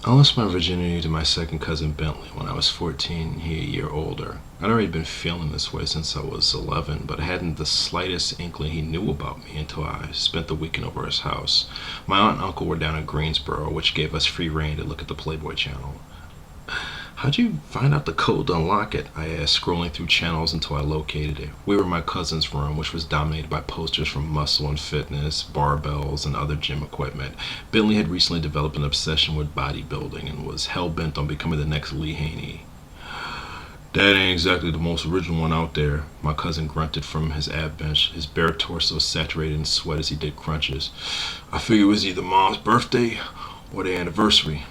I lost my virginity to my second cousin Bentley when I was 14, he a year older. I'd already been feeling this way since I was 11, but I hadn't the slightest inkling he knew about me until I spent the weekend over his house. My aunt and uncle were down in Greensboro, which gave us free rein to look at the Playboy channel. "How'd you find out the code to unlock it?" I asked, scrolling through channels until I located it. We were in my cousin's room, which was dominated by posters from muscle and fitness, barbells, and other gym equipment. Bentley had recently developed an obsession with bodybuilding and was hell-bent on becoming the next Lee Haney. "That ain't exactly the most original one out there," my cousin grunted from his ab bench, his bare torso saturated in sweat as he did crunches. "I figured it was either Mom's birthday or their anniversary."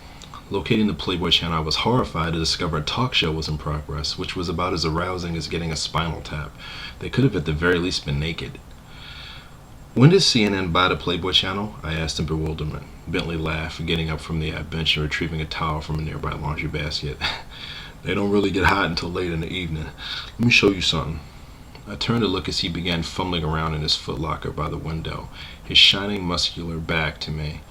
Locating the Playboy channel, I was horrified to discover a talk show was in progress, which was about as arousing as getting a spinal tap. They could have at the very least been naked. "When did CNN buy the Playboy channel?" I asked in bewilderment. Bentley laughed, getting up from the bench and retrieving a towel from a nearby laundry basket. "They don't really get hot until late in the evening. Let me show you something." I turned to look as he began fumbling around in his footlocker by the window, his shining muscular back to me.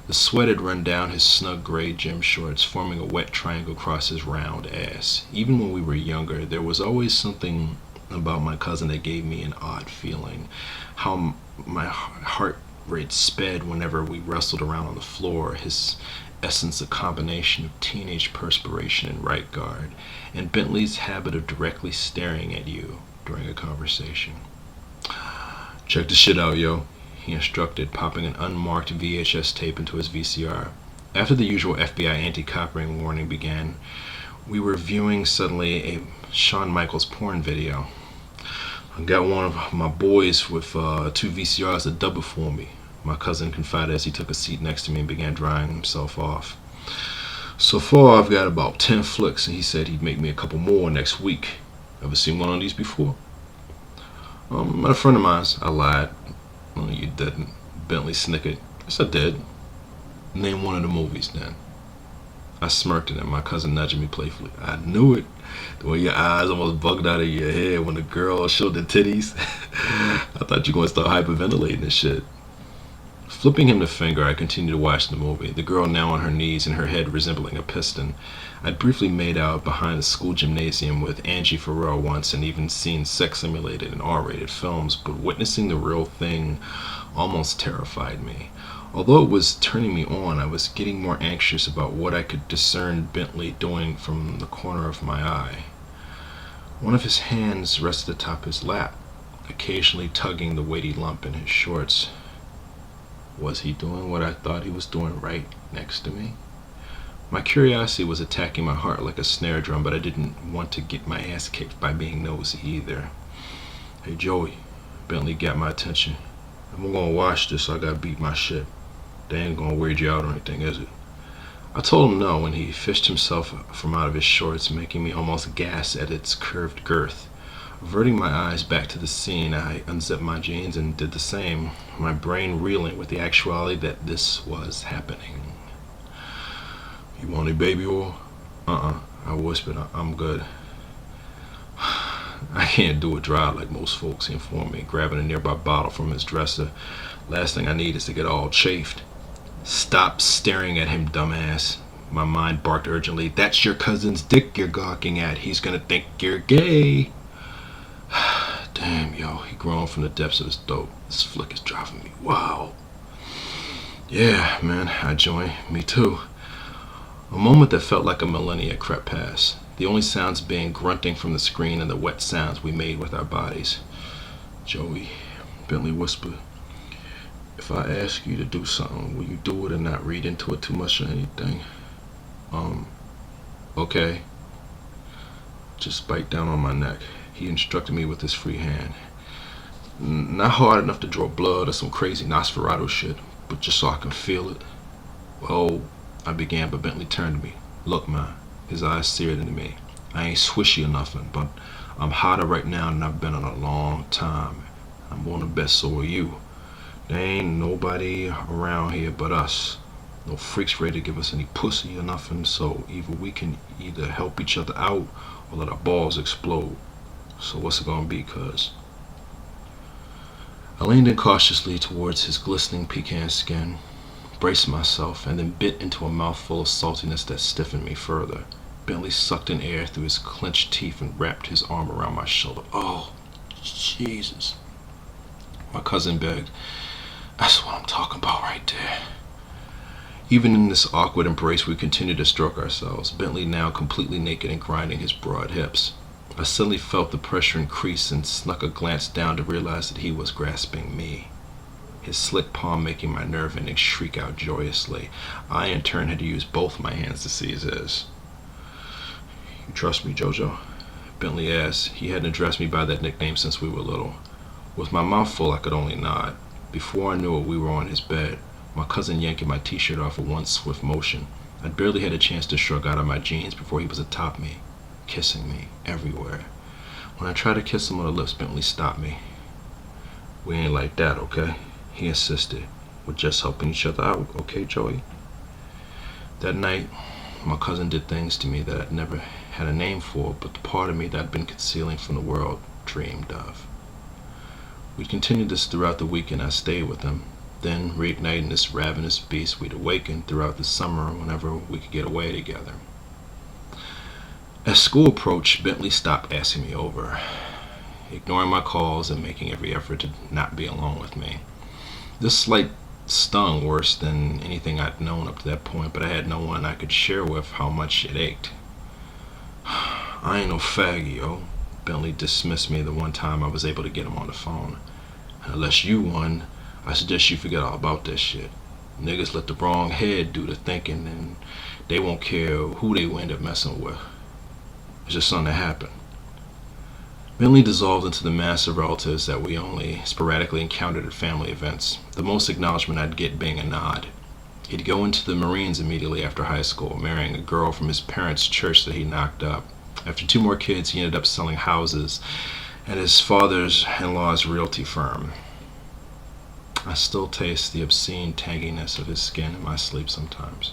The sweat had run down his snug gray gym shorts, forming a wet triangle across his round ass. Even when we were younger, there was always something about my cousin that gave me an odd feeling. How my heart rate sped whenever we wrestled around on the floor, his essence a combination of teenage perspiration and right guard, and Bentley's habit of directly staring at you during a conversation. "Check this shit out, yo," he instructed, popping an unmarked VHS tape into his VCR. After the usual FBI anti-copying warning began, we were viewing suddenly a Shawn Michaels porn video. "I got one of my boys with 2 VCRs to dub it for me," my cousin confided as he took a seat next to me and began drying himself off. "So far, I've got about 10 flicks, and he said he'd make me a couple more next week. Ever seen one of these before?" A friend of mine's," I lied. "Oh, you didn't," Bentley snickered. "Yes, I did." "Name one of the movies, then." I smirked at him, my cousin nudging me playfully. "I knew it. The way your eyes almost bugged out of your head when the girl showed the titties. I thought you were going to start hyperventilating and shit." Flipping him the finger, I continued to watch the movie, the girl now on her knees and her head resembling a piston. I'd briefly made out behind the school gymnasium with Angie Farrell once and even seen sex simulated in R-rated films, but witnessing the real thing almost terrified me. Although it was turning me on, I was getting more anxious about what I could discern Bentley doing from the corner of my eye. One of his hands rested atop his lap, occasionally tugging the weighty lump in his shorts. Was he doing what I thought he was doing right next to me? My curiosity was attacking my heart like a snare drum, but I didn't want to get my ass kicked by being nosy either. "Hey, Joey," Bentley got my attention. "I'm gonna watch this, so I gotta beat my shit. They ain't gonna weird you out or anything, is it?" I told him no, and he fished himself from out of his shorts, making me almost gasp at its curved girth. Averting my eyes back to the scene, I unzipped my jeans and did the same, my brain reeling with the actuality that this was happening. "You want any baby oil?" I whispered. "I'm good." "I can't do it dry like most folks," he informed me, grabbing a nearby bottle from his dresser. "Last thing I need is to get all chafed." "Stop staring at him, dumbass," my mind barked urgently. "That's your cousin's dick you're gawking at. He's gonna think you're gay." "Damn, yo," he groaned from the depths of his throat. "This flick is driving me wild." "Yeah, man," I joined. "Me too." A moment that felt like a millennia crept past, the only sounds being grunting from the screen and the wet sounds we made with our bodies. "Joey," Bentley whispered, "if I ask you to do something, will you do it and not read into it too much or anything?" Okay." "Just bite down on my neck," he instructed me with his free hand. "Not hard enough to draw blood or some crazy Nosferatu shit, but just so I can feel it." "Well," I began, but Bentley turned to me. "Look, man," his eyes seared into me. "I ain't swishy or nothing, but I'm hotter right now than I've been in a long time. I'm willing to bet so are you. There ain't nobody around here but us. No freaks ready to give us any pussy or nothing, so either we can help each other out or let our balls explode. So what's it gonna be, cuz?" I leaned in cautiously towards his glistening pecan skin, braced myself, and then bit into a mouthful of saltiness that stiffened me further. Bentley sucked in air through his clenched teeth and wrapped his arm around my shoulder. Oh, Jesus. My cousin begged. That's what I'm talking about right there. Even in this awkward embrace, we continued to stroke ourselves, Bentley now completely naked and grinding his broad hips. I suddenly felt the pressure increase and snuck a glance down to realize that he was grasping me, his slick palm making my nerve endings shriek out joyously. I, in turn, had to use both my hands to seize his. You trust me, Jojo? Bentley asked. He hadn't addressed me by that nickname since we were little. With my mouth full, I could only nod. Before I knew it, we were on his bed, my cousin yanking my t-shirt off with one swift motion. I'd barely had a chance to shrug out of my jeans before he was atop me, kissing me everywhere. When I tried to kiss him on the lips, Bentley stopped me. We ain't like that, okay? He insisted. We're just helping each other out, okay, Joey? That night, my cousin did things to me that I'd never had a name for, but the part of me that I'd been concealing from the world dreamed of. We'd continued this throughout the week, and I stayed with him. Then, reigniting this ravenous beast, we'd awaken throughout the summer whenever we could get away together. As school approached, Bentley stopped asking me over, ignoring my calls and making every effort to not be alone with me. This slight stung worse than anything I'd known up to that point, but I had no one I could share with how much it ached. I ain't no faggy, yo. Bentley dismissed me the one time I was able to get him on the phone. Unless you one, I suggest you forget all about that shit. Niggas let the wrong head do the thinking, and they won't care who they end up messing with. It's just something that happened. Bentley dissolved into the mass of relatives that we only sporadically encountered at family events, the most acknowledgement I'd get being a nod. He'd go into the Marines immediately after high school, marrying a girl from his parents' church that he knocked up. After 2 more kids, he ended up selling houses at his father-in-law's realty firm. I still taste the obscene tanginess of his skin in my sleep sometimes.